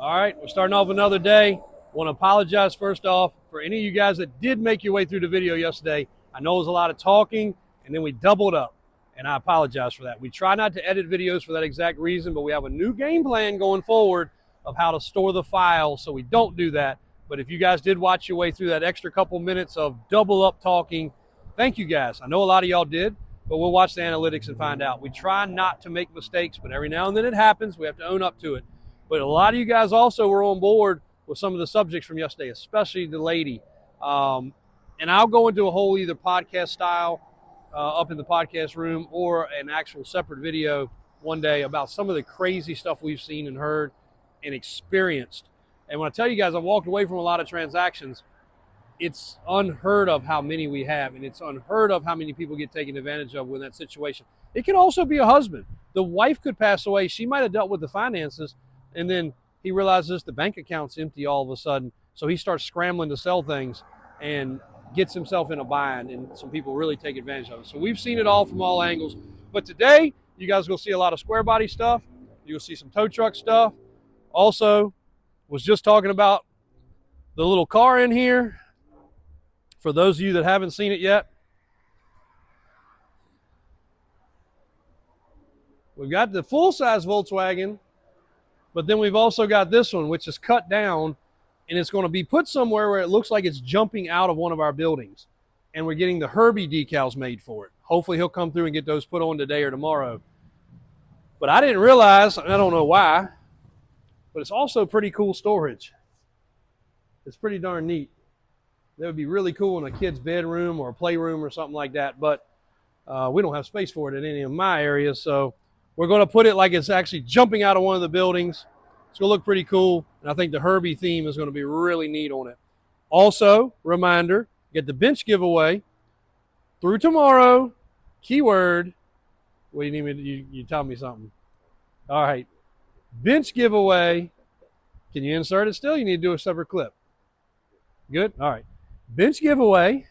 All right, we're starting off another day. Want to apologize first off for any of you guys that did make your way through the video yesterday. I know it was a lot of talking, and then we doubled up, and I apologize for that. We try not to edit videos for that exact reason, but we have a new game plan going forward of how to store the files, so we don't do that. But if you guys did watch your way through that extra couple minutes of double up talking, thank you guys. I know a lot of y'all did, but we'll watch the analytics and find out. We try not to make mistakes, but every now and then it happens. We have to own up to it. But a lot of you guys also were on board with some of the subjects from yesterday, especially the lady. And I'll go into a whole either podcast style up in the podcast room or an actual separate video one day about some of the crazy stuff we've seen and heard and experienced. And when I tell you guys, I walked away from a lot of transactions. It's unheard of how many we have, and it's unheard of how many people get taken advantage of with that situation. It could also be a husband. The wife could pass away. She might have dealt with the finances, and then he realizes the bank account's empty all of a sudden. So he starts scrambling to sell things and gets himself in a bind, and some people really take advantage of it. So we've seen it all from all angles. But today, you guys will see a lot of Squarebody stuff. You'll see some tow truck stuff. Also, was just talking about the little car in here. For those of you that haven't seen it yet, we've got the full-size Volkswagen, but then we've also got this one, which is cut down, and it's going to be put somewhere where it looks like it's jumping out of one of our buildings. And we're getting the Herby decals made for it. Hopefully he'll come through and get those put on today or tomorrow. But I didn't realize, and I don't know why, but it's also pretty cool storage. It's pretty darn neat. That would be really cool in a kid's bedroom or a playroom or something like that, but we don't have space for it in any of my areas, so we're going to put it like it's actually jumping out of one of the buildings. It's going to look pretty cool, and I think the Herby theme is going to be really neat on it. Also, reminder, get the bench giveaway through tomorrow. Keyword, what do you need me to, you tell me something. All right, bench giveaway. Can you insert it still? You need to do a separate clip. Good? All right. Bench giveaway.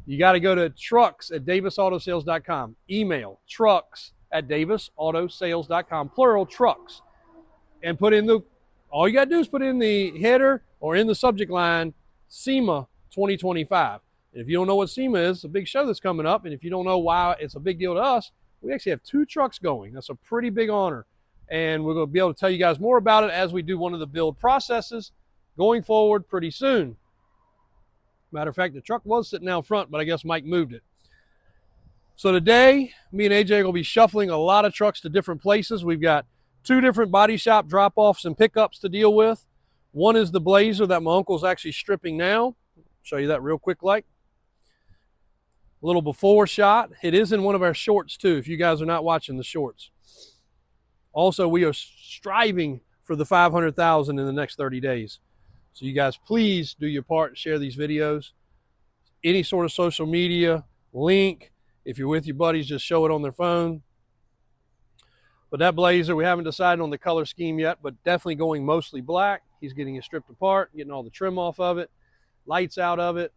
You got to go to trucks@davisautosales.com. Email trucks@davisautosales.com, plural trucks. And put in all you got to do is put in the header or in the subject line, SEMA 2025. And if you don't know what SEMA is, it's a big show that's coming up. And if you don't know why it's a big deal to us, we actually have 2 trucks going. That's a pretty big honor. And we're going to be able to tell you guys more about it as we do one of the build processes going forward pretty soon. Matter of fact, the truck was sitting out front, but I guess Mike moved it. So today, me and AJ will be shuffling a lot of trucks to different places. We've got 2 different body shop drop-offs and pickups to deal with. One is the Blazer that my uncle's actually stripping now. I'll show you that real quick like. A little before shot. It is in one of our shorts too, if you guys are not watching the shorts. Also, we are striving for the 500,000 in the next 30 days. So you guys please do your part and share these videos. Any sort of social media, link. If you're with your buddies, just show it on their phone. But that Blazer, we haven't decided on the color scheme yet, but definitely going mostly black. He's getting it stripped apart, getting all the trim off of it, lights out of it,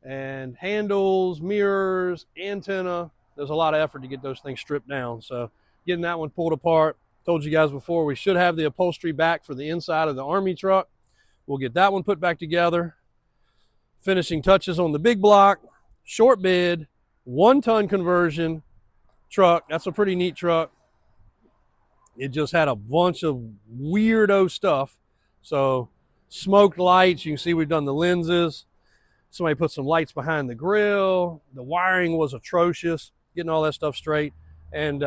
and handles, mirrors, antenna. There's a lot of effort to get those things stripped down. So getting that one pulled apart. Told you guys before, we should have the upholstery back for the inside of the Army truck. We'll get that one put back together. Finishing touches on the big block, short bed, 1-ton conversion truck. That's a pretty neat truck. It just had a bunch of weirdo stuff. So smoked lights, you can see we've done the lenses. Somebody put some lights behind the grill. The wiring was atrocious, getting all that stuff straight. And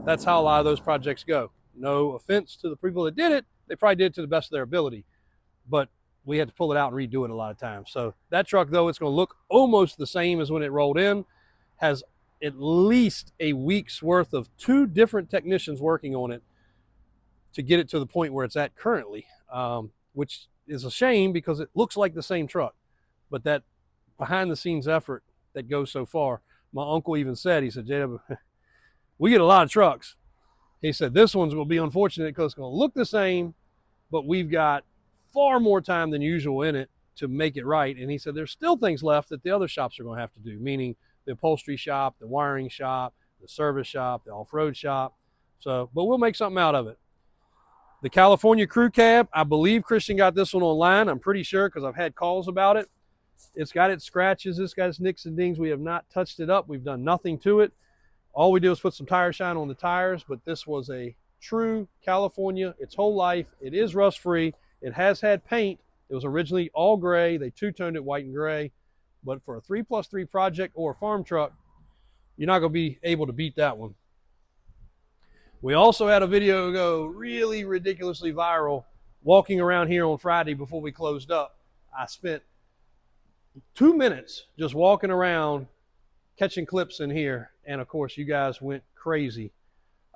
that's how a lot of those projects go. No offense to the people that did it. They probably did it to the best of their ability. But we had to pull it out and redo it a lot of times. So that truck, though, it's going to look almost the same as when it rolled in. Has at least a week's worth of 2 different technicians working on it to get it to the point where it's at currently, which is a shame because it looks like the same truck. But that behind-the-scenes effort that goes so far, my uncle even said, he said, JW, we get a lot of trucks. He said, this one's going to be unfortunate because it's going to look the same, but we've got far more time than usual in it to make it right. And he said there's still things left that the other shops are going to have to do, meaning the upholstery shop, the wiring shop, the service shop, the off-road shop. So, but we'll make something out of it. The California crew cab, I believe Christian got this one online. I'm pretty sure because I've had calls about it. It's got its scratches. It's got its nicks and dings. We have not touched it up. We've done nothing to it. All we do is put some tire shine on the tires, but this was a true California its whole life. It is rust-free. It has had paint. It was originally all gray. They two-toned it white and gray. But for a 3+3 project or a farm truck, you're not going to be able to beat that one. We also had a video go really ridiculously viral walking around here on Friday before we closed up. I spent 2 minutes just walking around catching clips in here, and of course you guys went crazy.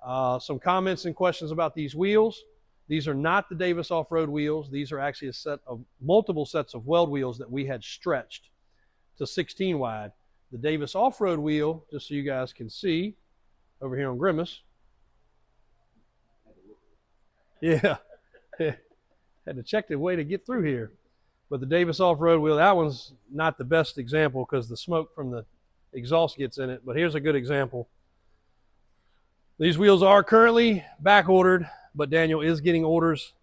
Some comments and questions about these wheels. These are not the Davis off-road wheels. These are actually a set of multiple sets of weld wheels that we had stretched to 16 wide. The Davis off-road wheel, just so you guys can see over here on Grimace. Yeah, had to check the way to get through here. But the Davis off-road wheel, that one's not the best example because the smoke from the exhaust gets in it, but here's a good example. These wheels are currently back ordered, but Daniel is getting orders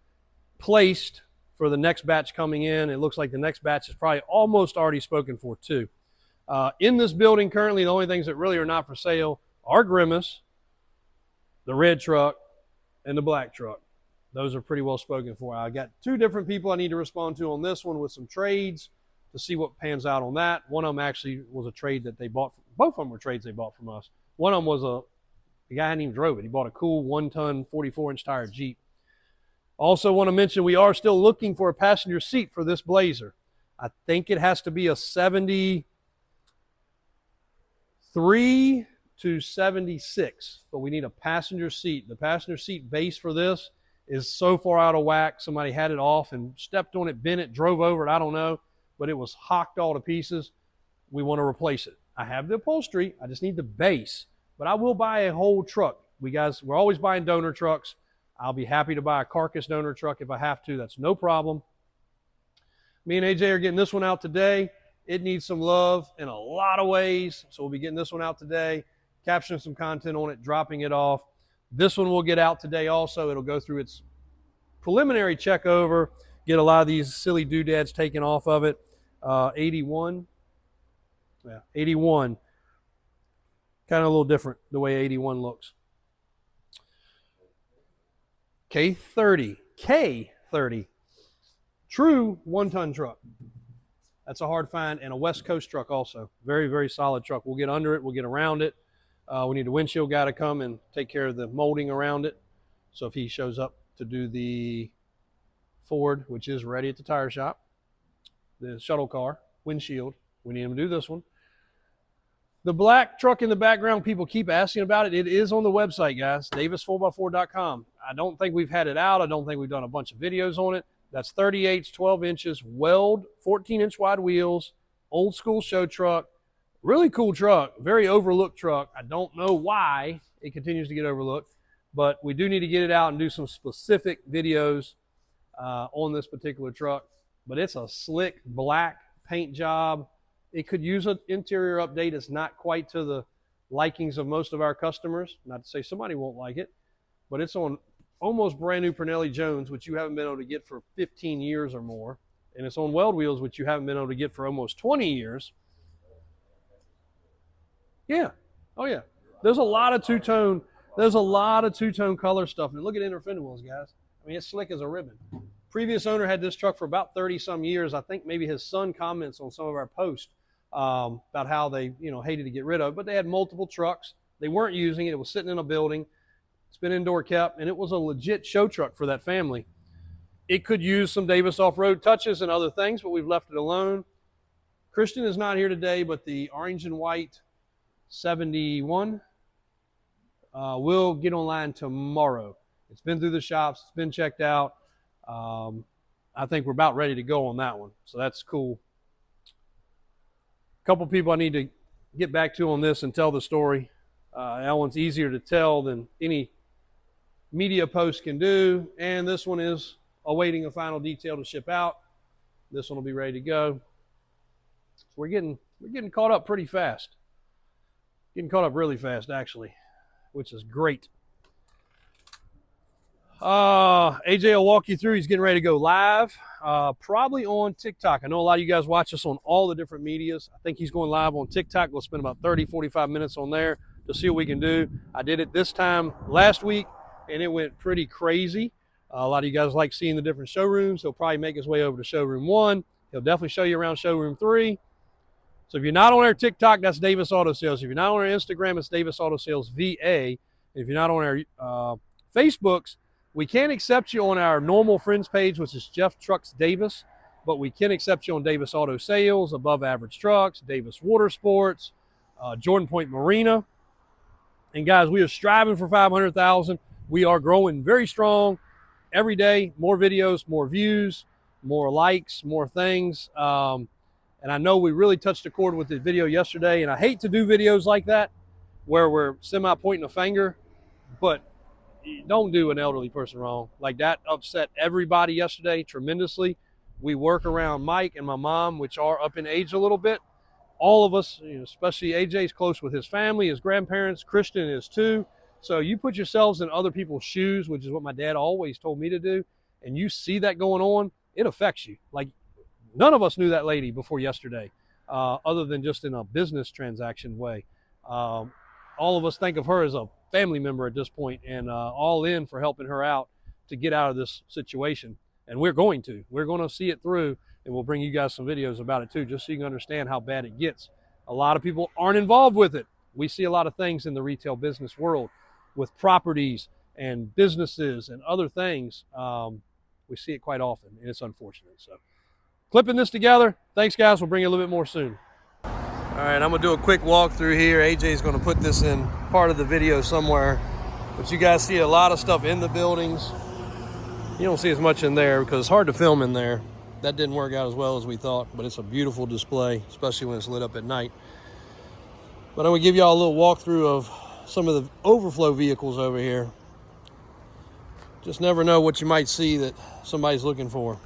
placed for the next batch coming in. It looks like the next batch is probably almost already spoken for too. In this building currently, the only things that really are not for sale are Grimace, the red truck, and the black truck. Those are pretty well spoken for. I got 2 different people I need to respond to on this one with some trades to see what pans out on that. One of them actually was a trade that they bought. Both of them were trades they bought from us. One of them was the guy hadn't even drove it. He bought a cool 1-ton, 44-inch tire Jeep. Also want to mention we are still looking for a passenger seat for this Blazer. I think it has to be a 73 to 76, but we need a passenger seat. The passenger seat base for this is so far out of whack. Somebody had it off and stepped on it, bent it, drove over it, I don't know, but it was hocked all to pieces. We want to replace it. I have the upholstery. I just need the base, but I will buy a whole truck. We're always buying donor trucks. I'll be happy to buy a carcass donor truck if I have to. That's no problem. Me and AJ are getting this one out today. It needs some love in a lot of ways, so we'll be getting this one out today, capturing some content on it, dropping it off. This one will get out today also. It'll go through its preliminary check over, get a lot of these silly doodads taken off of it. 81. Yeah, 81. Kind of a little different the way 81 looks. K30. K30. True 1-ton truck. That's a hard find, and a West Coast truck also. Very, very solid truck. We'll get under it. We'll get around it. We need a windshield guy to come and take care of the molding around it. So if he shows up to do the Ford, which is ready at the tire shop, the shuttle car, windshield, we need him to do this one. The black truck in the background, people keep asking about it. It is on the website, guys, davis4x4.com. I don't think we've had it out. I don't think we've done a bunch of videos on it. That's 38s, 12 inches, weld, 14-inch wide wheels, old school show truck. Really cool truck, very overlooked truck. I don't know why it continues to get overlooked, but we do need to get it out and do some specific videos on this particular truck. But it's a slick black paint job. It could use an interior update. It's not quite to the likings of most of our customers. Not to say somebody won't like it, but it's on almost brand new Pernelli Jones, which you haven't been able to get for 15 years or more. And it's on weld wheels, which you haven't been able to get for almost 20 years. Yeah. Oh yeah. There's a lot of two-tone. There's a lot of two-tone color stuff. And look at inner fender wheels, guys. I mean, it's slick as a ribbon. Previous owner had this truck for about 30-some years. I think maybe his son comments on some of our posts about how they, hated to get rid of it. But they had multiple trucks. They weren't using it. It was sitting in a building. It's been indoor kept, and it was a legit show truck for that family. It could use some Davis off-road touches and other things, but we've left it alone. Christian is not here today, but the orange and white 71 will get online tomorrow. It's been through the shops. It's been checked out. I think we're about ready to go on that one, so that's cool. A couple people I need to get back to on this and tell the story. That one's easier to tell than any media post can do, and this one is awaiting a final detail to ship out. This one will be ready to go. So we're getting caught up pretty fast. Getting caught up really fast, actually, which is great. AJ will walk you through. He's getting ready to go live, probably on TikTok. I know a lot of you guys watch us on all the different medias. I think he's going live on TikTok. We'll spend about 30, 45 minutes on there to see what we can do. I did it this time last week, and it went pretty crazy. A lot of you guys like seeing the different showrooms. He'll probably make his way over to showroom 1. He'll definitely show you around showroom 3. So if you're not on our TikTok, that's Davis Auto Sales. If you're not on our Instagram, it's Davis Auto Sales VA. If you're not on our Facebooks, we can't accept you on our normal friends page, which is Jeff Trucks Davis, but we can accept you on Davis Auto Sales, Above Average Trucks, Davis Water Sports, Jordan Point Marina. And guys, we are striving for 500,000. We are growing very strong every day. More videos, more views, more likes, more things. And I know we really touched a chord with the video yesterday, and I hate to do videos like that where we're semi-pointing a finger, but don't do an elderly person wrong. Like, that upset everybody yesterday tremendously. We work around Mike and my mom, which are up in age a little bit. All of us, especially AJ's close with his family, his grandparents. Christian is too. So you put yourselves in other people's shoes, which is what my dad always told me to do, and you see that going on, it affects you. Like, none of us knew that lady before yesterday, other than just in a business transaction way. All of us think of her as a family member at this point, and all in for helping her out to get out of this situation. And we're going to see it through, and we'll bring you guys some videos about it too, just so you can understand how bad it gets. A lot of people aren't involved with it. We see a lot of things in the retail business world with properties and businesses and other things. We see it quite often, and it's unfortunate. So clipping this together. Thanks, guys. We'll bring you a little bit more soon. All right, I'm gonna do a quick walkthrough here. AJ's gonna put this in part of the video somewhere, but you guys see a lot of stuff in the buildings. You don't see as much in there because it's hard to film in there. That didn't work out as well as we thought, but it's a beautiful display, especially when it's lit up at night. But I'm gonna give y'all a little walkthrough of some of the overflow vehicles over here. Just never know what you might see that somebody's looking for.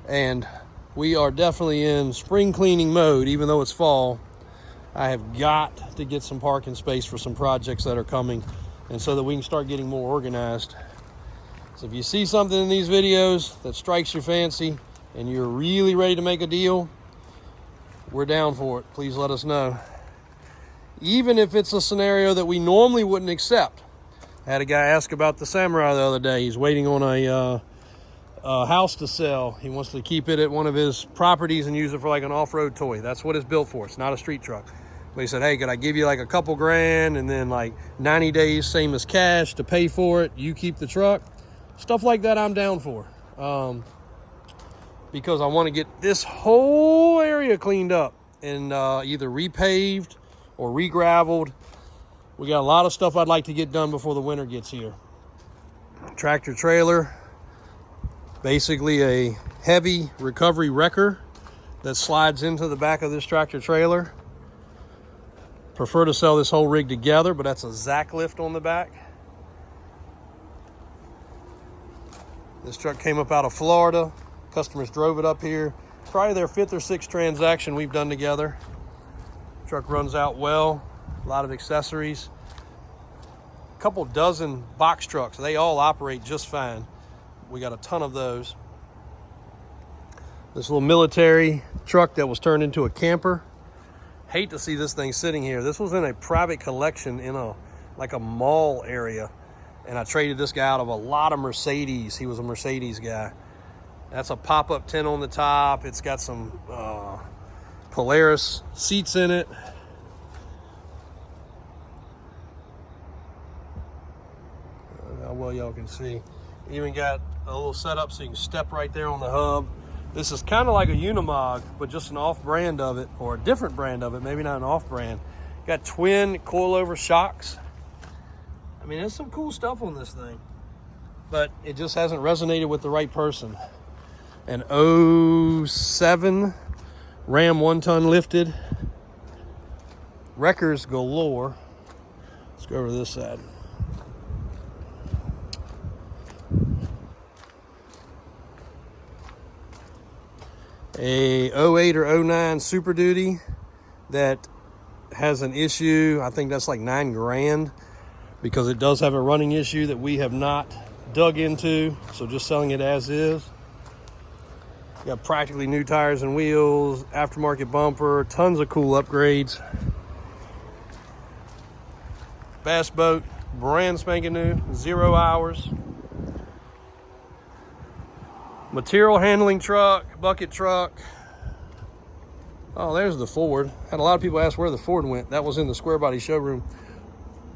And we are definitely in spring cleaning mode, even though it's fall. I have got to get some parking space for some projects that are coming, and so that we can start getting more organized. So if you see something in these videos that strikes your fancy and you're really ready to make a deal, we're down for it. Please let us know. Even if it's a scenario that we normally wouldn't accept. I had a guy ask about the Samurai the other day. He's waiting on a house to sell. He wants to keep it at one of his properties and use it for like an off-road toy. That's what it's built for. It's not a street truck. But he said, hey, could I give you like a couple grand and then like 90 days, same as cash to pay for it? You keep the truck. Stuff like that I'm down for. Because I want to get this whole area cleaned up and either repaved or re-graveled. We got a lot of stuff I'd like to get done before the winter gets here. Tractor trailer. Basically a heavy recovery wrecker that slides into the back of this tractor trailer. Prefer to sell this whole rig together, but that's a Zach lift on the back. This truck came up out of Florida. Customers drove it up here. Probably their 5th or 6th transaction we've done together. Truck runs out well. A lot of accessories. A couple dozen box trucks. They all operate just fine. We got a ton of those. This little military truck that was turned into a camper. Hate to see this thing sitting here. This was in a private collection in a mall area. And I traded this guy out of a lot of Mercedes. He was a Mercedes guy. That's a pop-up tent on the top. It's got some Polaris seats in it. How well y'all can see. Even got a little setup so you can step right there on the hub. This is kind of like a Unimog, but just an off-brand of it, or a different brand of it, maybe not an off-brand. Got twin coilover shocks. I mean, there's some cool stuff on this thing, but it just hasn't resonated with the right person. An 07 Ram 1-ton lifted. Wreckers galore. Let's go over to this side. A 08 or 09 Super Duty that has an issue. I think that's like $9 grand because it does have a running issue that we have not dug into, so just selling it as is. Got practically new tires and wheels, aftermarket bumper, tons of cool upgrades. Bass boat, brand spanking new, 0 hours. Material handling truck, bucket truck. Oh, there's the Ford. Had a lot of people ask where the Ford went. That was in the Squarebody showroom.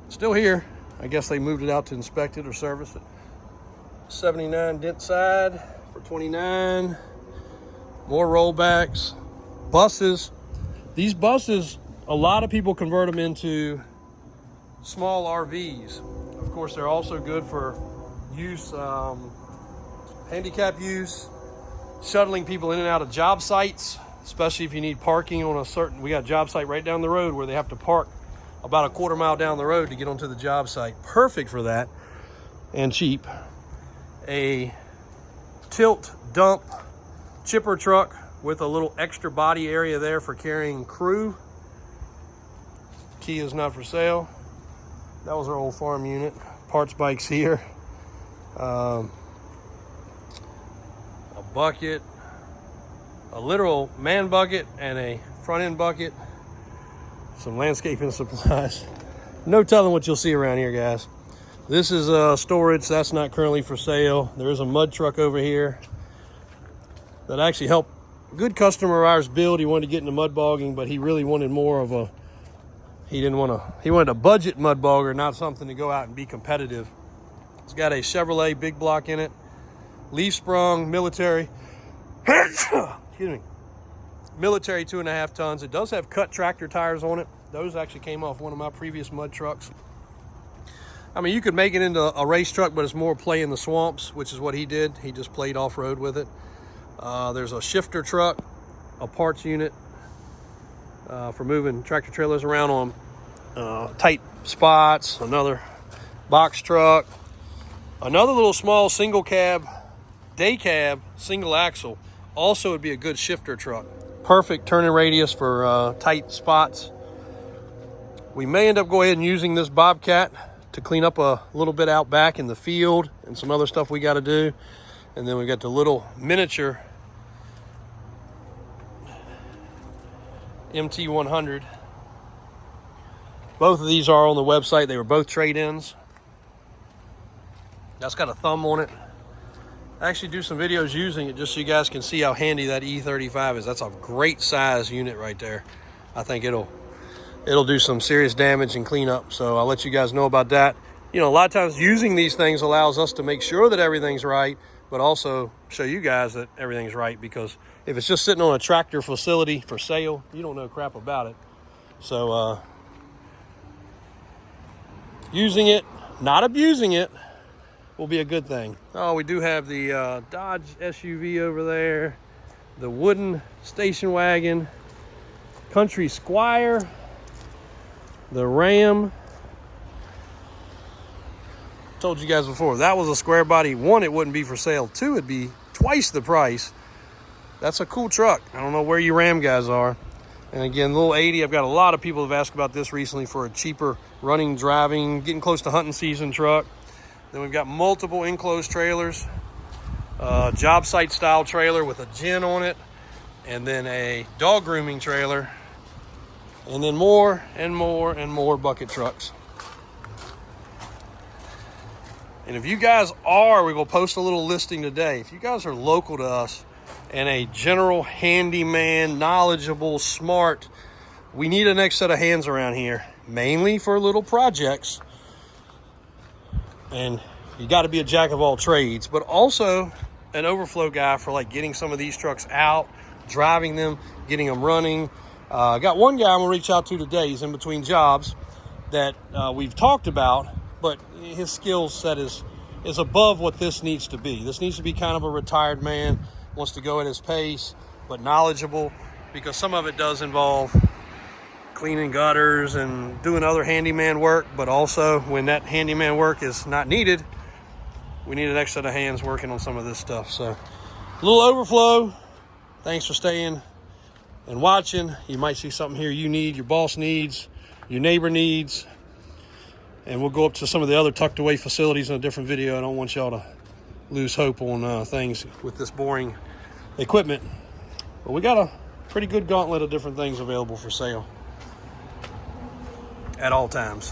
Still here. I guess they moved it out to inspect it or service it. 79 dent side for 29. More rollbacks. Buses. These buses, a lot of people convert them into small RVs. Of course, they're also good for use, handicap use, shuttling people in and out of job sites, especially if you need parking on a certain, we got a job site right down the road where they have to park about a quarter mile down the road to get onto the job site. Perfect for that, and cheap. A tilt dump chipper truck with a little extra body area there for carrying crew. Key is not for sale. That was our old farm unit. Parts bikes here. A bucket, a literal man bucket, and a front end bucket. Some landscaping supplies. No telling what you'll see around here, guys. This is storage. That's not currently for sale. There is a mud truck over here that actually helped a good customer of ours build. He wanted to get into mud bogging, but he really wanted more of a, he wanted a budget mud bogger, not something to go out and be competitive. It's got a Chevrolet big block in it. Leaf sprung, military. Excuse me. Military 2.5 tons. It does have cut tractor tires on it. Those actually came off one of my previous mud trucks. I mean, you could make it into a race truck, but it's more play in the swamps, which is what he did. He just played off-road with it. There's a shifter truck, a parts unit for moving tractor trailers around on tight spots, another box truck, another little small single cab, day cab, single axle. Also would be a good shifter truck. Perfect turning radius for tight spots. We may end up going ahead and using this Bobcat to clean up a little bit out back in the field and some other stuff we got to do. And then we got the little miniature MT100. Both of these are on the website. They were both trade-ins. That's got a thumb on it. I actually do some videos using it just so you guys can see how handy that E35 is. That's a great size unit right there. I think it'll do some serious damage and cleanup. So I'll let you guys know about that. You know, a lot of times using these things allows us to make sure that everything's right, but also show you guys that everything's right, because if it's just sitting on a tractor facility for sale, you don't know crap about it. So using it, not abusing it, will be a good thing. Oh, we do have the Dodge SUV over there, the wooden station wagon, Country Squire, the Ram. Told you guys before, that was a square body. One, it wouldn't be for sale. Two, it'd be twice the price. That's a cool truck. I don't know where you Ram guys are. And again, little 80, I've got a lot of people who've asked about this recently for a cheaper running, driving, getting close to hunting season truck. Then we've got multiple enclosed trailers, job site style trailer with a gin on it, and then a dog grooming trailer, and then more and more and more bucket trucks. And if you guys are, we will post a little listing today. If you guys are local to us and a general handyman, knowledgeable, smart, we need a next set of hands around here, mainly for little projects. And you got to be a jack of all trades, but also an overflow guy for like getting some of these trucks out, driving them, getting them running. I got one guy I'm gonna reach out to today. He's in between jobs that we've talked about, but his skill set is above what this needs to be. This needs to be kind of a retired man, wants to go at his pace, but knowledgeable, because some of it does involve cleaning gutters and doing other handyman work, but also when that handyman work is not needed, we need an extra set of hands working on some of this stuff. So a little overflow. Thanks for staying and watching. You might see something here you need, your boss needs, your neighbor needs, And we'll go up to some of the other tucked away facilities in a different video. I don't want y'all to lose hope on things with this boring equipment. But we got a pretty good gauntlet of different things available for sale at all times.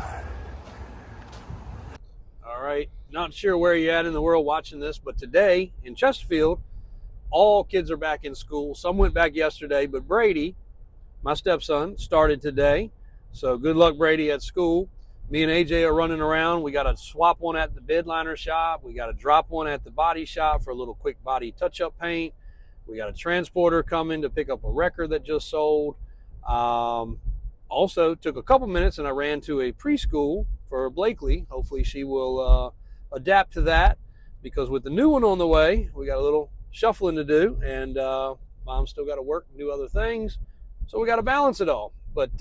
All right, not sure where you're at in the world watching this, but today in Chesterfield, all kids are back in school. Some went back yesterday, but Brady, my stepson, started today. So good luck, Brady, at school. Me and AJ are running around. We got to swap one at the bed liner shop. We got to drop one at the body shop for a little quick body touch-up paint. We got a transporter coming to pick up a wrecker that just sold. Also took a couple minutes and I ran to a preschool for Blakely. Hopefully she will adapt to that, because with the new one on the way, we got a little shuffling to do, and Mom's still got to work and do other things. So we got to balance it all. But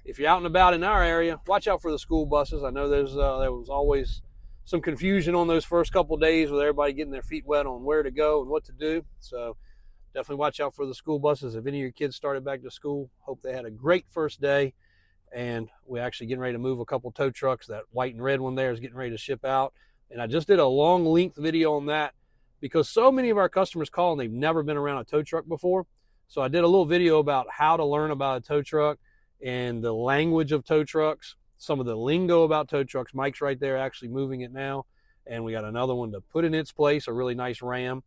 if you're out and about in our area, watch out for the school buses. I know there was always some confusion on those first couple days with everybody getting their feet wet on where to go and what to do. So definitely watch out for the school buses. If any of your kids started back to school, hope they had a great first day. And we're actually getting ready to move a couple tow trucks. That white and red one there is getting ready to ship out. And I just did a long length video on that because so many of our customers call and they've never been around a tow truck before. So I did a little video about how to learn about a tow truck and the language of tow trucks, some of the lingo about tow trucks. Mike's right there actually moving it now. And we got another one to put in its place, a really nice Ram.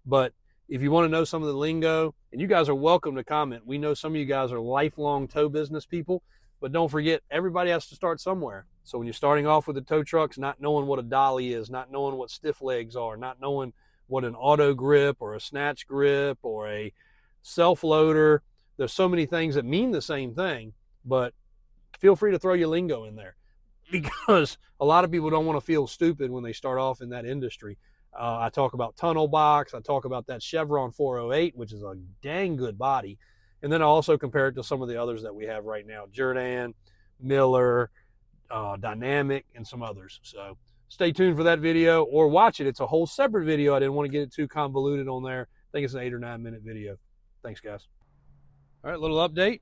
But if you want to know some of the lingo, and you guys are welcome to comment. We know some of you guys are lifelong tow business people, but don't forget, everybody has to start somewhere. So when you're starting off with the tow trucks, not knowing what a dolly is, not knowing what stiff legs are, not knowing what an auto grip or a snatch grip or a self-loader, there's so many things that mean the same thing, but feel free to throw your lingo in there, because a lot of people don't want to feel stupid when they start off in that industry. I talk about tunnel box. I talk about that Chevron 408, which is a dang good body. And then I also compare it to some of the others that we have right now, Jordan, Miller, Dynamic, and some others. So stay tuned for that video or watch it. It's a whole separate video. I didn't want to get it too convoluted on there. I think it's an 8 or 9 minute video. Thanks, guys. All right, little update.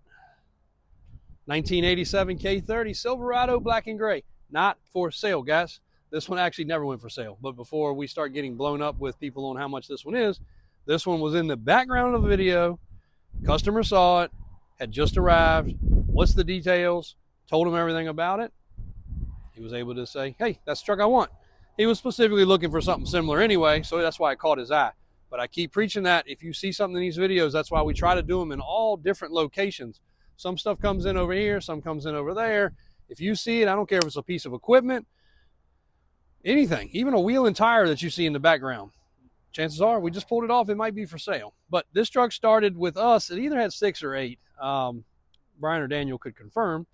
1987 K30 Silverado black and gray. Not for sale, guys. This one actually never went for sale. But before we start getting blown up with people on how much this one is, this one was in the background of the video. Customer saw it, had just arrived. What's the details? Told him everything about it. He was able to say, hey, that's the truck I want. He was specifically looking for something similar anyway, so that's why it caught his eye. But I keep preaching that if you see something in these videos, that's why we try to do them in all different locations. Some stuff comes in over here, some comes in over there. If you see it, I don't care if it's a piece of equipment, anything, even a wheel and tire that you see in the background. Chances are we just pulled it off. It might be for sale. But this truck started with us. It either had 6 or 8. Brian or Daniel could confirm.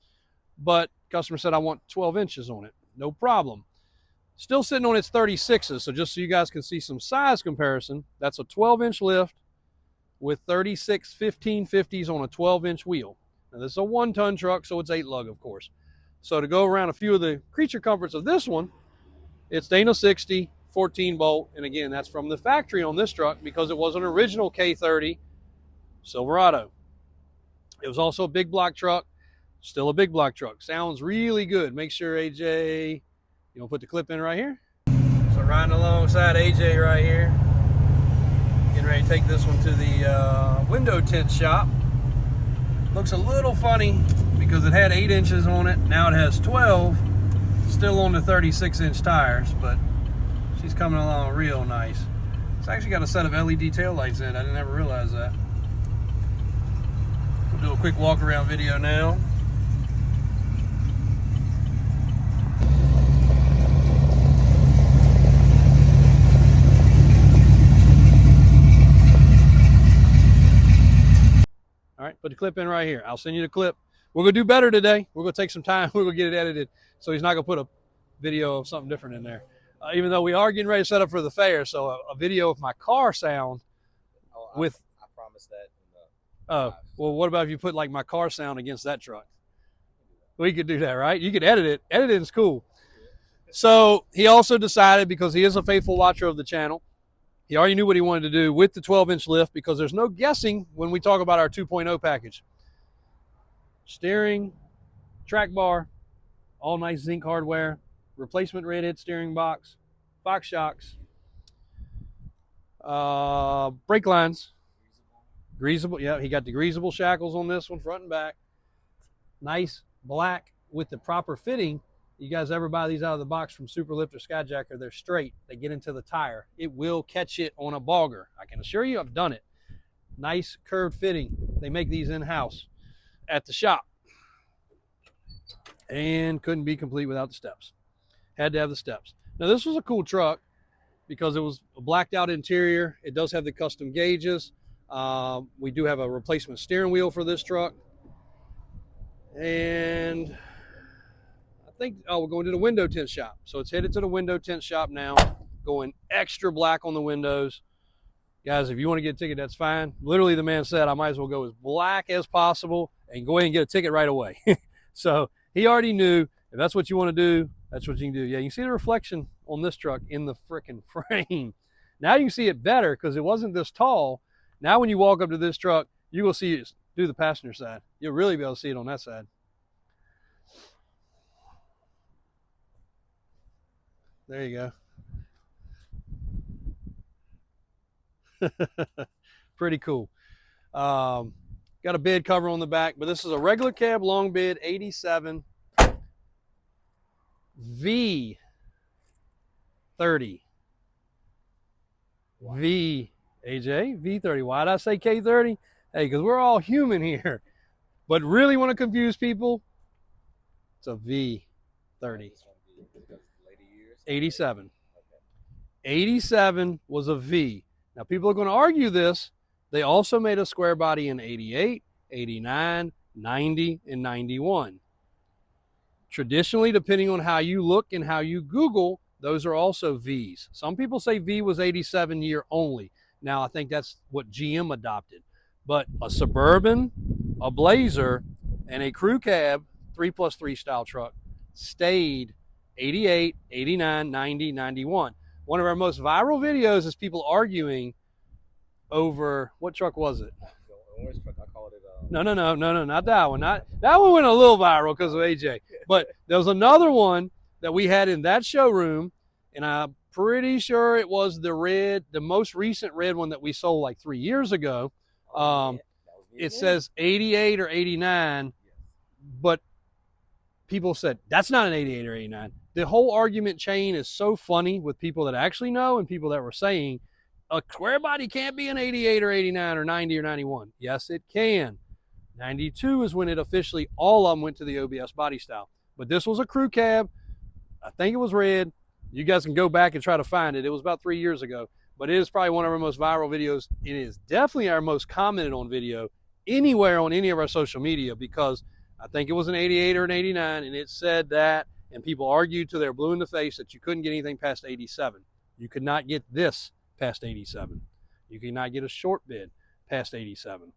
But customer said, I want 12 inches on it. No problem. Still sitting on its 36s. So just so you guys can see some size comparison, that's a 12-inch lift with 36 1550s on a 12-inch wheel. Now this is a 1-ton truck, so it's 8 lug, of course. So to go around a few of the creature comforts of this one, it's Dana 60, 14 bolt, and again, that's from the factory on this truck because it was an original K30 Silverado. It was also a big block truck, still a big block truck. Sounds really good. Make sure, AJ, you know, put the clip in right here. So riding alongside AJ right here, getting ready to take this one to the window tint shop. Looks a little funny because it had 8 inches on it. Now it has 12, still on the 36-inch tires, but she's coming along real nice. It's actually got a set of LED tail lights in it. I didn't ever realize that. We'll do a quick walk around video now. All right, put the clip in right here. I'll send you the clip. We're going to do better today. We're going to take some time. We're going to get it edited. So he's not going to put a video of something different in there. Even though we are getting ready to set up for the fair. So a video of my car sound with... I promise that. Oh, well, what about if you put like my car sound against that truck? We could do that, right? You could edit it. Editing is cool. So he also decided, because he is a faithful watcher of the channel, he already knew what he wanted to do with the 12-inch lift, because there's no guessing when we talk about our 2.0 package. Steering, track bar, All nice zinc hardware. Replacement redhead steering box. Fox shocks. Brake lines. Greasable. Yeah, he got the greasable shackles on this one, front and back. Nice black with the proper fitting. You guys ever buy these out of the box from Superlift or Skyjacker? They're straight. They get into the tire. It will catch it on a bogger. I can assure you I've done it. Nice curved fitting. They make these in-house at the shop. And couldn't be complete without the steps. Had to have the steps. Now this was a cool truck because it was a blacked out interior. It does have the custom gauges. We do have a replacement steering wheel for this truck. And I think, we're going to the window tint shop. So it's headed to the window tint shop now, going extra black on the windows. Guys, if you want to get a ticket, that's fine. Literally, the man said I might as well go as black as possible and go ahead and get a ticket right away. So he already knew if that's what you want to do, that's what you can do. Yeah, you can see the reflection on this truck in the freaking frame. Now you can see it better because it wasn't this tall. Now when you walk up to this truck, you will see it do the passenger side. You'll really be able to see it on that side. There you go. Pretty cool. Got a bed cover on the back, but this is a regular cab long bed 87 V30. V, AJ, V30. Why did I say K30? Hey, because we're all human here. But really want to confuse people? It's a V30. 87. 87 was a V. Now, people are going to argue this. They also made a square body in 88, 89, 90, and 91. Traditionally, depending on how you look and how you Google, those are also Vs. Some people say V was 87 year only. Now, I think that's what GM adopted. But a Suburban, a Blazer, and a crew cab 3+3 style truck stayed 88, 89, 90, 91. One of our most viral videos is people arguing over, what truck was it? The orange truck, I called it. No, not that one. Not that one went a little viral because of AJ. But there was another one that we had in that showroom, and I'm pretty sure it was the red, the most recent red one that we sold like 3 years ago. It says 88 or 89, but people said that's not an 88 or 89. The whole argument chain is so funny with people that actually know and people that were saying a square body can't be an 88 or 89 or 90 or 91. Yes, it can. 92 is when it officially, all of them went to the OBS body style. But this was a crew cab. I think it was red. You guys can go back and try to find it. It was about 3 years ago. But it is probably one of our most viral videos. It is definitely our most commented on video anywhere on any of our social media because I think it was an 88 or an 89, and it said that, and people argued till they're blue in the face that you couldn't get anything past 87. You could not get this past 87. You could not get a short bed past 87.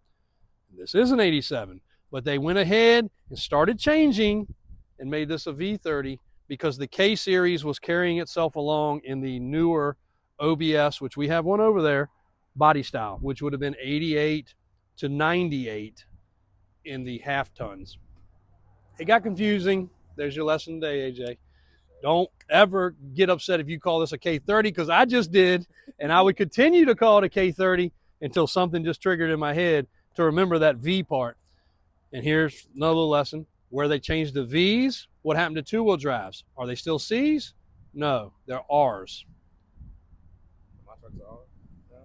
This is an 87, but they went ahead and started changing and made this a V30 because the K series was carrying itself along in the newer OBS, which we have one over there, body style, which would have been 88 to 98 in the half tons. It got confusing. There's your lesson today, AJ. Don't ever get upset if you call this a K30 because I just did, and I would continue to call it a K30 until something just triggered in my head to remember that V part. And here's another lesson. Where they changed the V's, what happened to two-wheel drives? Are they still C's? No, they're R's. My truck's R. Yeah.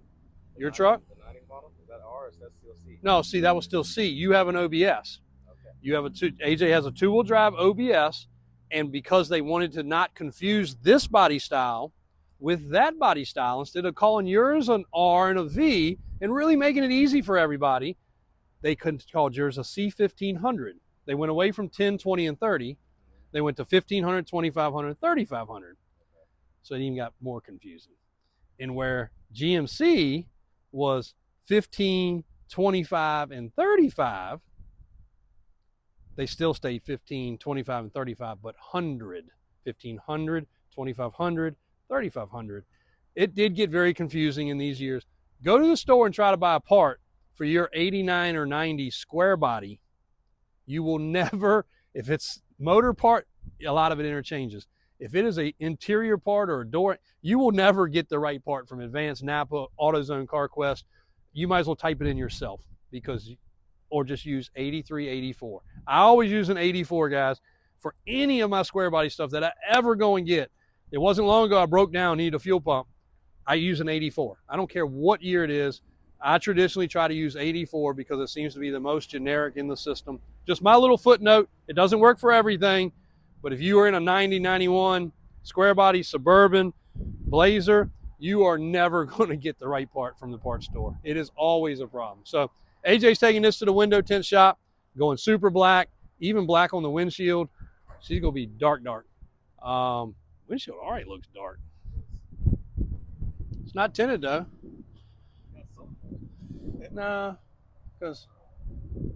Your truck? The 90 model, is that R or is that still C? No, see, that was still C. You have an OBS. Okay. You have AJ has a two-wheel drive OBS, and because they wanted to not confuse this body style with that body style, instead of calling yours an R and a V and really making it easy for everybody, they called yours a C1500. They went away from 10, 20, and 30. They went to 1500, 2500, 3500. So it even got more confusing. And where GMC was 15, 25, and 35, they still stayed 15, 25, and 35, but 100. 1500, 2500, 3500. It did get very confusing in these years. Go to the store and try to buy a part for your 89 or 90 square body. You will never, if it's motor part, a lot of it interchanges. If it is an interior part or a door, you will never get the right part from Advanced, Napa, AutoZone, CarQuest. You might as well type it in yourself, because, or just use 83, 84. I always use an 84, guys, for any of my Squarebody stuff that I ever go and get. It wasn't long ago I broke down, needed a fuel pump. I use an 84. I don't care what year it is. I traditionally try to use 84 because it seems to be the most generic in the system. Just my little footnote, it doesn't work for everything, but if you are in a 90, 91 Squarebody, Suburban, Blazer, you are never going to get the right part from the parts store. It is always a problem. So AJ's taking this to the window tint shop, going super black, even black on the windshield. She's going to be dark, dark. Windshield already looks dark. It's not tinted though. Nah, because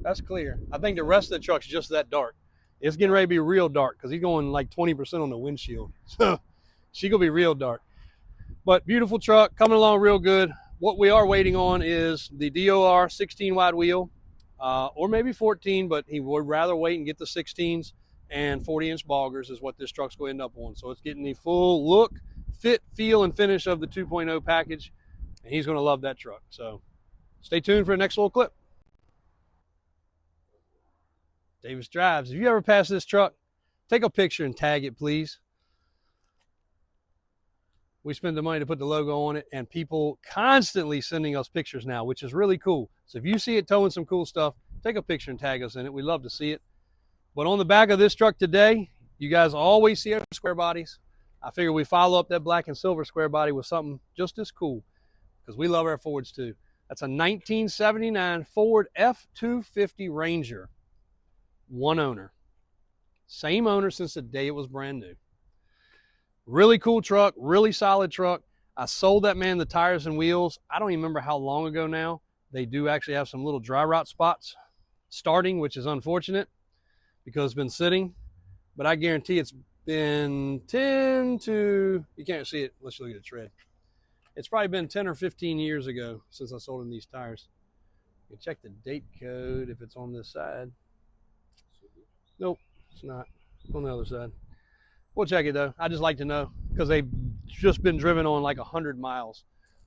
that's clear. I think the rest of the truck's just that dark. It's getting ready to be real dark because he's going like 20% on the windshield. So she's going to be real dark. But beautiful truck, coming along real good. What we are waiting on is the DOR 16 wide wheel, or maybe 14, but he would rather wait and get the 16s, and 40-inch boggers is what this truck's going to end up on. So it's getting the full look, fit, feel, and finish of the 2.0 package, and he's going to love that truck. So stay tuned for the next little clip. Davis Drives. If you ever pass this truck, take a picture and tag it, please. We spend the money to put the logo on it, and people constantly sending us pictures now, which is really cool. So if you see it towing some cool stuff, take a picture and tag us in it. We love to see it. But on the back of this truck today, you guys always see our square bodies. I figure we follow up that black and silver square body with something just as cool, because we love our Fords too. That's a 1979 Ford F-250 Ranger. One owner. Same owner since the day it was brand new. Really cool truck, really solid truck. I sold that man the tires and wheels. I don't even remember how long ago now. They do actually have some little dry rot spots starting, which is unfortunate because it's been sitting. But I guarantee it's been 10 to, you can't see it unless you look at the tread. It's probably been 10 or 15 years ago since I sold him these tires. You can check the date code if it's on this side. Nope, it's not. It's on the other side. We'll check it though. I just like to know because they've just been driven on like 100 miles.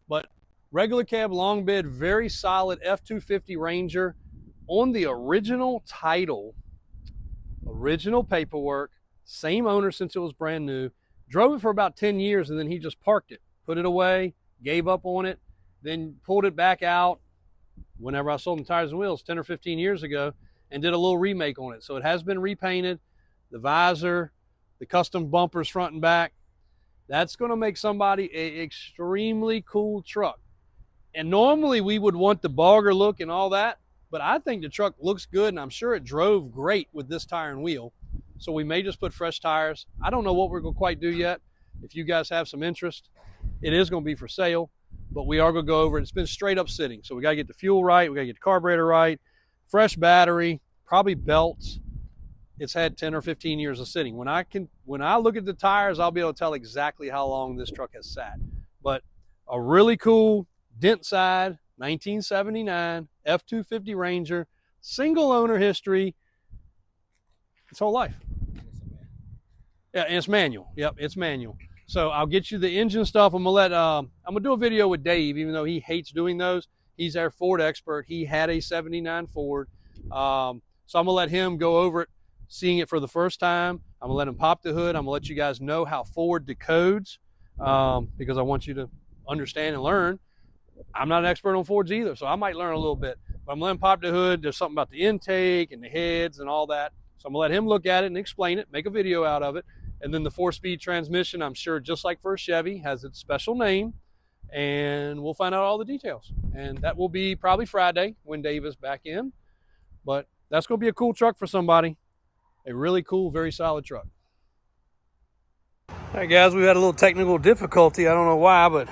But regular cab, long bed, very solid F-250 Ranger on the original title, original paperwork, same owner since it was brand new. Drove it for about 10 years and then he just parked it, put it away, gave up on it, then pulled it back out whenever I sold him tires and wheels 10 or 15 years ago and did a little remake on it. So it has been repainted, the visor, the custom bumpers front and back. That's going to make somebody an extremely cool truck. And normally we would want the bogger look and all that, but I think the truck looks good and I'm sure it drove great with this tire and wheel. So we may just put fresh tires. I don't know what we're going to quite do yet. If you guys have some interest, it is going to be for sale, but we are going to go over it. It's been straight up sitting. So we got to get the fuel right. We got to get the carburetor right, fresh battery, probably belts. It's had 10 or 15 years of sitting. When I look at the tires, I'll be able to tell exactly how long this truck has sat. But a really cool dent side, 1979 F-250 Ranger, single owner history, its whole life. Yeah, and it's manual. Yep, it's manual. So I'll get you the engine stuff. I'm gonna do a video with Dave, even though he hates doing those. He's our Ford expert. He had a 79 Ford. So I'm gonna let him go over it, seeing it for the first time. I'm gonna let him pop the hood. I'm gonna let you guys know how Ford decodes, because I want you to understand and learn. I'm not an expert on Fords either, so I might learn a little bit. But I'm gonna let him pop the hood. There's something about the intake and the heads and all that. So I'm gonna let him look at it and explain it, make a video out of it. And then the 4-speed transmission, I'm sure, just like for a Chevy, has its special name. And we'll find out all the details. And that will be probably Friday when Dave is back in. But that's gonna be a cool truck for somebody. A really cool, very solid truck. All right, guys, we've had a little technical difficulty. I don't know why, but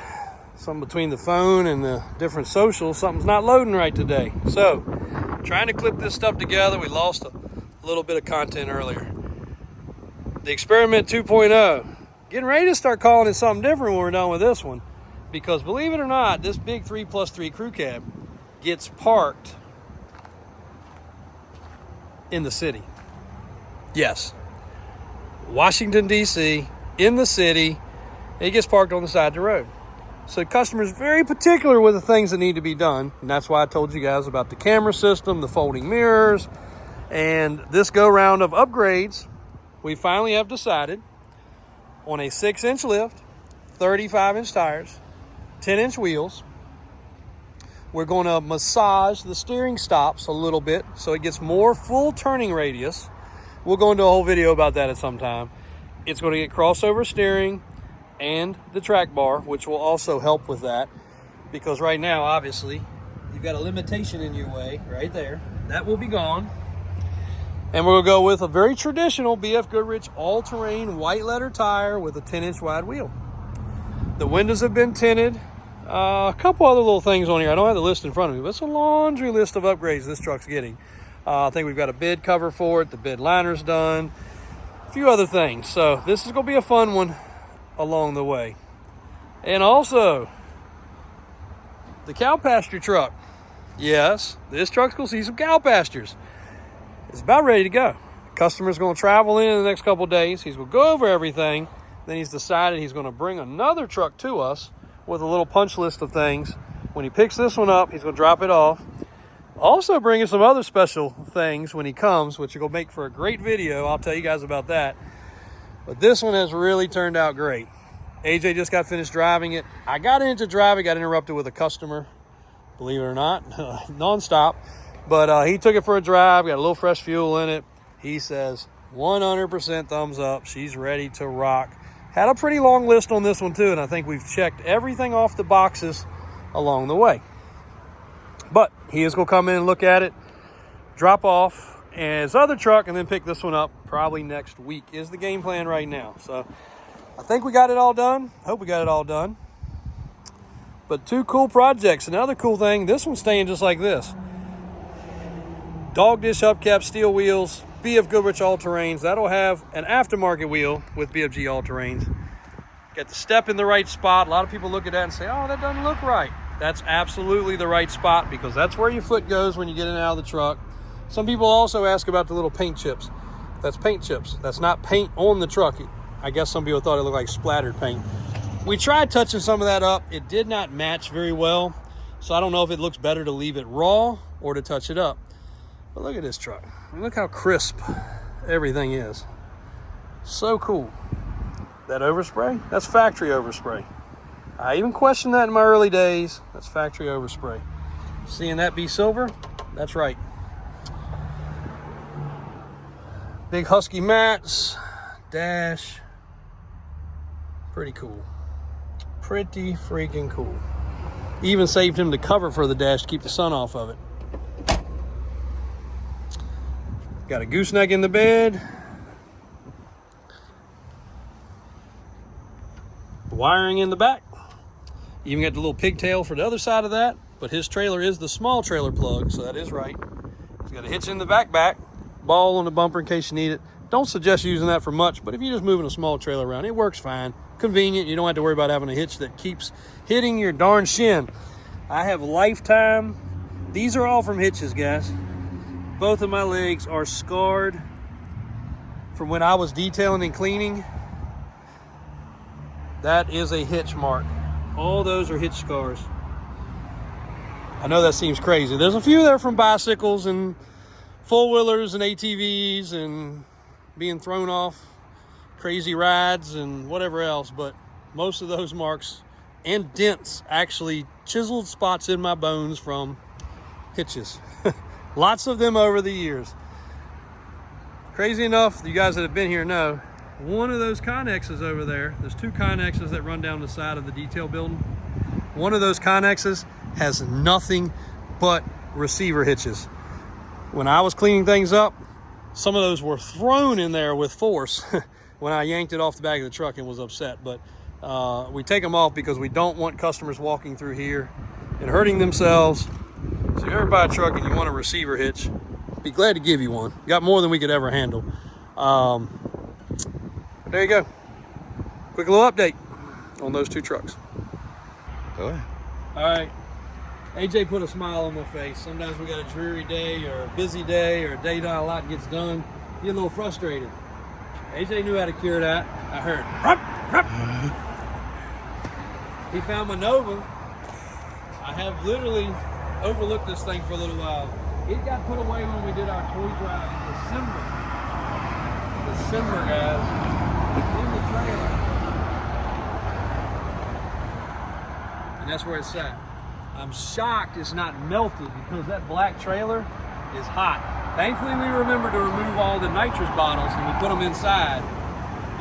something between the phone and the different socials, something's not loading right today. So, trying to clip this stuff together. We lost a little bit of content earlier. The Experiment 2.0. Getting ready to start calling it something different when we're done with this one. Because believe it or not, this big 3+3 crew cab gets parked in the city. Yes. Washington, D.C., in the city. It gets parked on the side of the road. So the customer's very particular with the things that need to be done. And that's why I told you guys about the camera system, the folding mirrors, and this go-round of upgrades. We finally have decided on a 6-inch lift, 35-inch tires, 10-inch wheels. We're going to massage the steering stops a little bit so it gets more full turning radius. We'll go into a whole video about that at some time. It's going to get crossover steering and the track bar, which will also help with that, because right now, obviously, you've got a limitation in your way right there. That will be gone. And we're going to go with a very traditional BF Goodrich all-terrain white letter tire with a 10-inch wide wheel. The windows have been tinted. A couple other little things on here. I don't have the list in front of me, but it's a laundry list of upgrades this truck's getting. I think we've got a bed cover for it. The bed liner's done. A few other things. So this is going to be a fun one along the way. And also, the cow pasture truck. Yes, this truck's going to see some cow pastures. It's about ready to go. Customer's going to travel in the next couple days. He's going to go over everything. Then he's decided he's going to bring another truck to us with a little punch list of things. When he picks this one up, he's going to drop it off. Also bringing some other special things when he comes, which are going to make for a great video. I'll tell you guys about that. But this one has really turned out great. AJ just got finished driving it. I got into driving, got interrupted with a customer, believe it or not, nonstop. But he took it for a drive, got a little fresh fuel in it. He says 100% thumbs up. She's ready to rock. Had a pretty long list on this one too, and I think we've checked everything off the boxes along the way. But he is going to come in and look at it, drop off his other truck, and then pick this one up probably next week is the game plan right now. So I think we got it all done. Hope we got it all done. But two cool projects. Another cool thing, this one's staying just like this. Dog dish hubcap, steel wheels, BF Goodrich all-terrains. That'll have an aftermarket wheel with BFG all-terrains. Got the step in the right spot. A lot of people look at that and say, oh, that doesn't look right. That's absolutely the right spot because that's where your foot goes when you get in and out of the truck. Some people also ask about the little paint chips. That's paint chips. That's not paint on the truck. I guess some people thought it looked like splattered paint. We tried touching some of that up. It did not match very well. So I don't know if it looks better to leave it raw or to touch it up. But look at this truck. Look how crisp everything is. So cool. That overspray, that's factory overspray. I even questioned that in my early days. That's factory overspray. Seeing that be silver, that's right. Big Husky mats, dash. Pretty cool. Pretty freaking cool. Even saved him the cover for the dash to keep the sun off of it. Got a gooseneck in the bed. Wiring in the back. Even got the little pigtail for the other side of that, but his trailer is the small trailer plug, so that is right. He's got a hitch in the back, ball on the bumper in case you need it. Don't suggest using that for much, but if you're just moving a small trailer around, it works fine. Convenient, you don't have to worry about having a hitch that keeps hitting your darn shin. I have Lifetime. These are all from hitches, guys. Both of my legs are scarred from when I was detailing and cleaning. That is a hitch mark. All those are hitch scars. I know that seems crazy. There's a few there from bicycles and four-wheelers and ATVs and being thrown off crazy rides and whatever else, but most of those marks and dents, actually chiseled spots in my bones from hitches. Lots of them over the years. Crazy enough, you guys that have been here know, one of those connexes over there, there's two connexes that run down the side of the detail building. One of those connexes has nothing but receiver hitches. When I was cleaning things up, some of those were thrown in there with force when I yanked it off the back of the truck and was upset. But we take them off because we don't want customers walking through here and hurting themselves. So if you ever buy a truck and you want a receiver hitch, be glad to give you one. Got more than we could ever handle. There you go. Quick little update on those two trucks. Go ahead. All right. AJ put a smile on my face. Sometimes we got a dreary day or a busy day or a day not a lot gets done. Get a little frustrated. AJ knew how to cure that. I heard, rup, rup. He found my Nova. I have literally overlooked this thing for a little while. It got put away when we did our toy drive in December. December, guys. In the trailer. And that's where it's at. I'm shocked it's not melted because that black trailer is hot. Thankfully, we remembered to remove all the nitrous bottles and we put them inside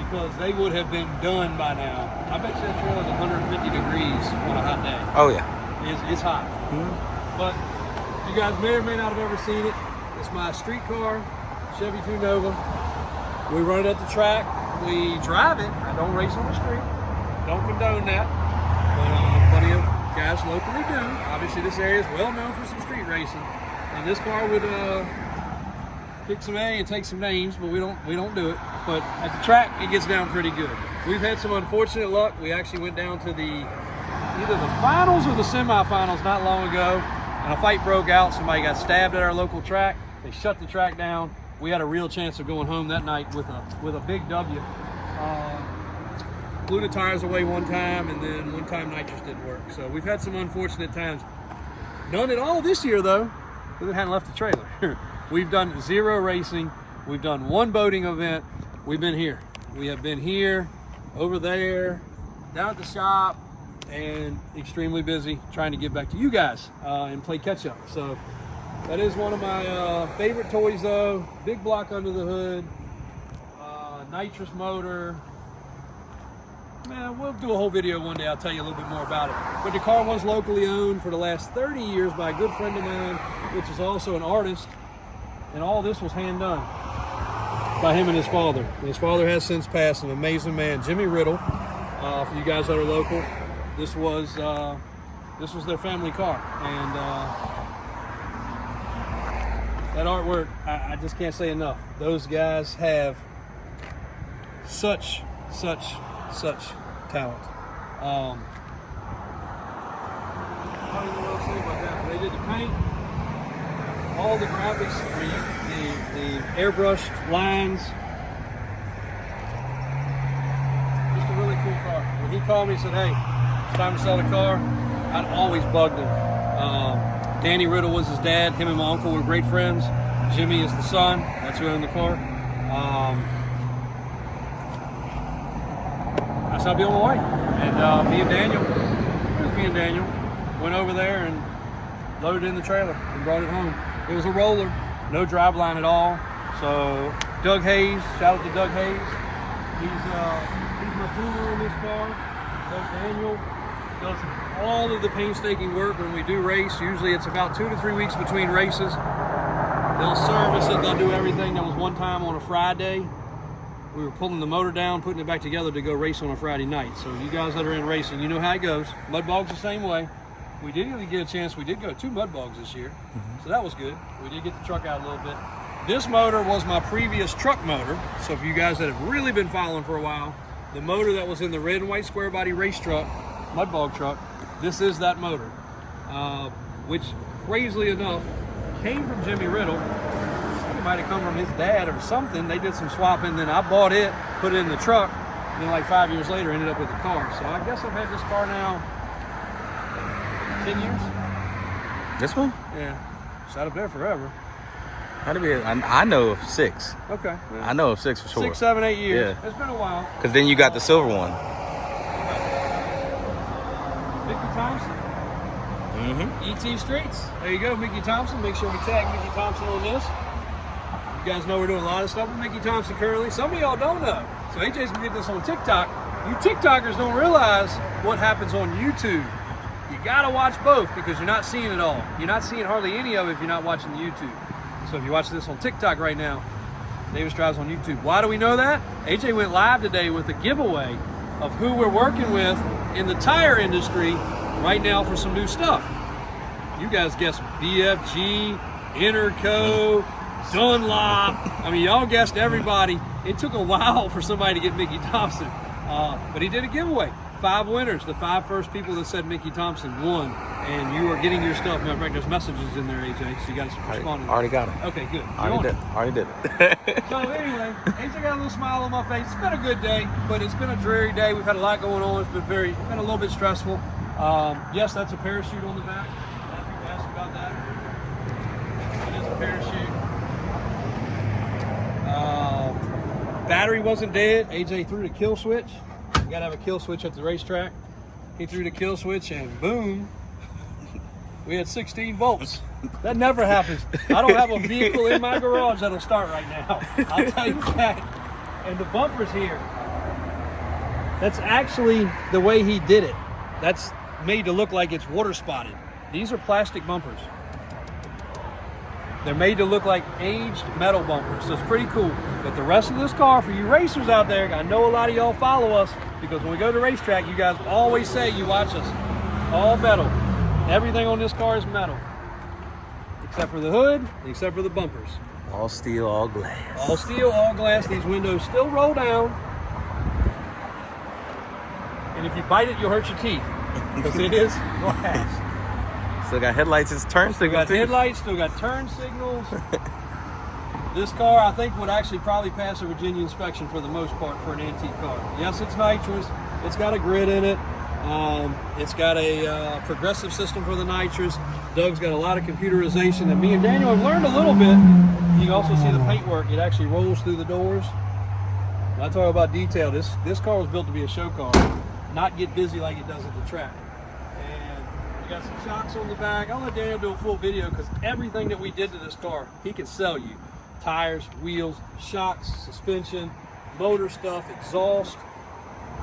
because they would have been done by now. I bet you that trailer's 150 degrees on a hot day. Oh yeah. It's hot. But you guys may or may not have ever seen it. It's my street car, Chevy 2 Nova. We run it at the track. We drive it. I don't race on the street. Don't condone that. But plenty of guys locally do. Obviously, this area is well known for some street racing. And this car would pick some A and take some names, but we don't do it. But at the track, it gets down pretty good. We've had some unfortunate luck. We actually went down to either the finals or the semifinals not long ago, and a fight broke out. Somebody got stabbed at our local track. They shut the track down. We had a real chance of going home that night with a big W. Blew the tires away one time, and then one time nitrous didn't work. So we've had some unfortunate times. Done it all this year though, because it hadn't left the trailer. We've done 0 racing. We've done 1 boating event. We've been here. We have been here, over there, down at the shop, and extremely busy trying to get back to you guys and play catch up. So that is one of my favorite toys though. Big block under the hood, nitrous motor. Man, we'll do a whole video one day. I'll tell you a little bit more about it. But the car was locally owned for the last 30 years by a good friend of mine, which is also an artist. And all this was hand done by him and his father. And his father has since passed, an amazing man, Jimmy Riddle. For you guys that are local, this was their family car. And that artwork, I just can't say enough. Those guys have such talent. I don't even know what to say about that, but they did the paint, all the graphics, the airbrushed lines. Just a really cool car. When he called me and said, hey, it's time to sell the car, I'd always bugged him. Danny Riddle was his dad. Him and my uncle were great friends. Jimmy is the son. That's who owned the car. I said I'll be on my way. And me and Daniel went over there and loaded in the trailer and brought it home. It was a roller, no drive line at all. So Doug Hayes, shout out to Doug Hayes. He's my tuner in this car. Doug Daniel does all of the painstaking work when we do race. Usually it's about 2 to 3 weeks between races. They'll service it, they'll do everything. There was one time on a Friday, we were pulling the motor down, putting it back together to go race on a Friday night. So you guys that are in racing, you know how it goes. Mud Bog's the same way. We did really get a chance. We did go 2 Mud Bogs this year, so that was good. We did get the truck out a little bit. This motor was my previous truck motor. So for you guys that have really been following for a while, the motor that was in the red and white Squarebody race truck, Mud Bog truck, this is that motor, which crazily enough came from Jimmy Riddle. It might have come from his dad or something. They did some swapping, then I bought it, put it in the truck, and then like 5 years later ended up with the car. So I guess I've had this car now 10 years. This one? Yeah, sat up there forever. How to be? I know of 6. Okay. Yeah. I know of 6 for sure. 6, 7, 8 years. Yeah. It's been a while. Because then you got the silver one. Mickey Thompson. ET Streets. There you go, Mickey Thompson. Make sure we tag Mickey Thompson on this. You guys know we're doing a lot of stuff with Mickey Thompson currently. Some of y'all don't know. So AJ's gonna get this on TikTok. You TikTokers don't realize what happens on YouTube. You gotta watch both because you're not seeing it all. You're not seeing hardly any of it if you're not watching the YouTube. So if you're watching this on TikTok right now, Davis Drives on YouTube. Why do we know that? AJ went live today with a giveaway of who we're working with in the tire industry right now for some new stuff. You guys guessed BFG, Interco, Dunlop. I mean, y'all guessed everybody. It took a while for somebody to get Mickey Thompson, but he did a giveaway. 5 winners. The 5 first people that said Mickey Thompson won, and you are getting your stuff. Matter of fact, there's messages in there, AJ, so you got to respond to Already got them. Okay, good. Already did it. So anyway, AJ got a little smile on my face. It's been a good day, but it's been a dreary day. We've had a lot going on. It's been a little bit stressful. Yes, that's a parachute on the back. A lot of people asked about that. It is a parachute. Battery wasn't dead. AJ threw the kill switch. You gotta have a kill switch at the racetrack. He threw the kill switch and boom, we had 16 volts. That never happens. I don't have a vehicle in my garage that'll start right now. I'll tell you that. And the bumpers here, that's actually the way he did it. That's made to look like it's water spotted. These are plastic bumpers. They're made to look like aged metal bumpers, so it's pretty cool. But the rest of this car, for you racers out there, I know a lot of y'all follow us, because when we go to the racetrack, you guys always say you watch us. All metal. Everything on this car is metal. Except for the hood, except for the bumpers. All steel, all glass. All steel, all glass. These windows still roll down. And if you bite it, you'll hurt your teeth, because it is glass. Still got headlights and turn Still signals. got headlights, still got turn signals. This car, I think, would actually probably pass a Virginia inspection for the most part for an antique car. Yes, it's nitrous. It's got a grid in it. It's got a progressive system for the nitrous. Doug's got a lot of computerization that me and Daniel have learned a little bit. You can also see the paintwork. It actually rolls through the doors. When I talk about detail, this car was built to be a show car, not get busy like it does at the track. We got some shocks on the back. I'll let Daniel do a full video, because everything that we did to this car, he can sell you. Tires, wheels, shocks, suspension, motor stuff, exhaust.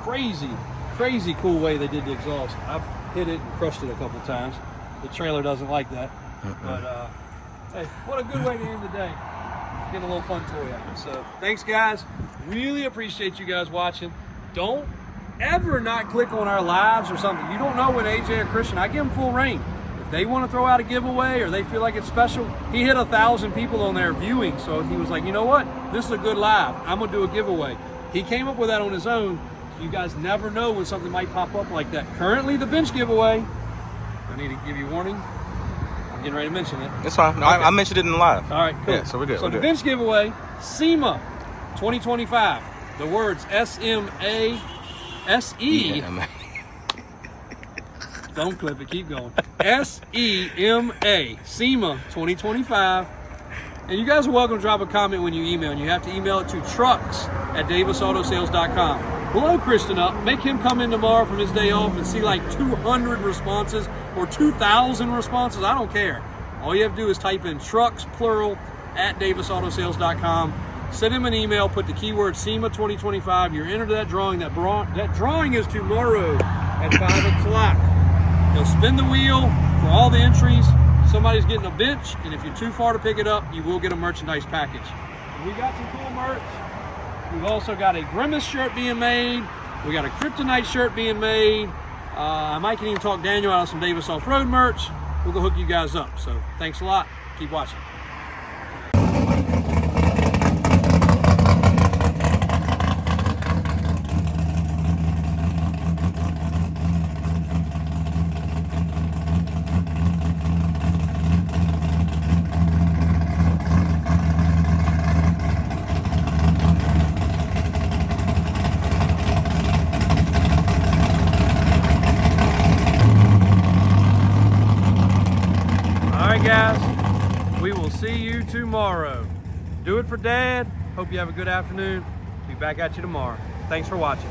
Crazy, crazy cool way they did the exhaust. I've hit it and crushed it a couple times. The trailer doesn't like that. But hey, what a good way to end the day. Getting a little fun toy out. So thanks, guys. Really appreciate you guys watching. Don't ever not click on our lives or something. You don't know when AJ or Christian, I give them full reign. If they want to throw out a giveaway or they feel like it's special, he hit 1,000 people on there viewing, so he was like, you know what, this is a good live, I'm gonna do a giveaway. He came up with that on his own. You guys never know when something might pop up like that. Currently, the bench giveaway, I need to give you a warning. I'm getting ready to mention it. It's fine. No, Okay. I mentioned it in the live. All right, cool. Yeah, so we're good. So the bench giveaway, SEMA 2025. The words S-M-A S-E. Yeah, man. Don't clip it, keep going. S-E-M-A, SEMA 2025. And you guys are welcome to drop a comment when you email. And you have to email it to trucks@davisautosales.com. Blow Christian up, make him come in tomorrow from his day off and see like 200 responses or 2,000 responses. I don't care. All you have to do is type in trucks, plural, @davisautosales.com. Send him an email, put the keyword SEMA 2025. You're entered that drawing. That drawing is tomorrow at 5 o'clock. He'll spin the wheel for all the entries. Somebody's getting a bench, and if you're too far to pick it up, you will get a merchandise package. And we got some cool merch. We've also got a Grimace shirt being made. We got a Kryptonite shirt being made. I might can even talk Daniel out of some Davis Off-Road merch. We'll go hook you guys up. So thanks a lot. Keep watching. Guys, we will see you tomorrow. Do it for Dad. Hope you have a good afternoon. Be back at you tomorrow. Thanks for watching.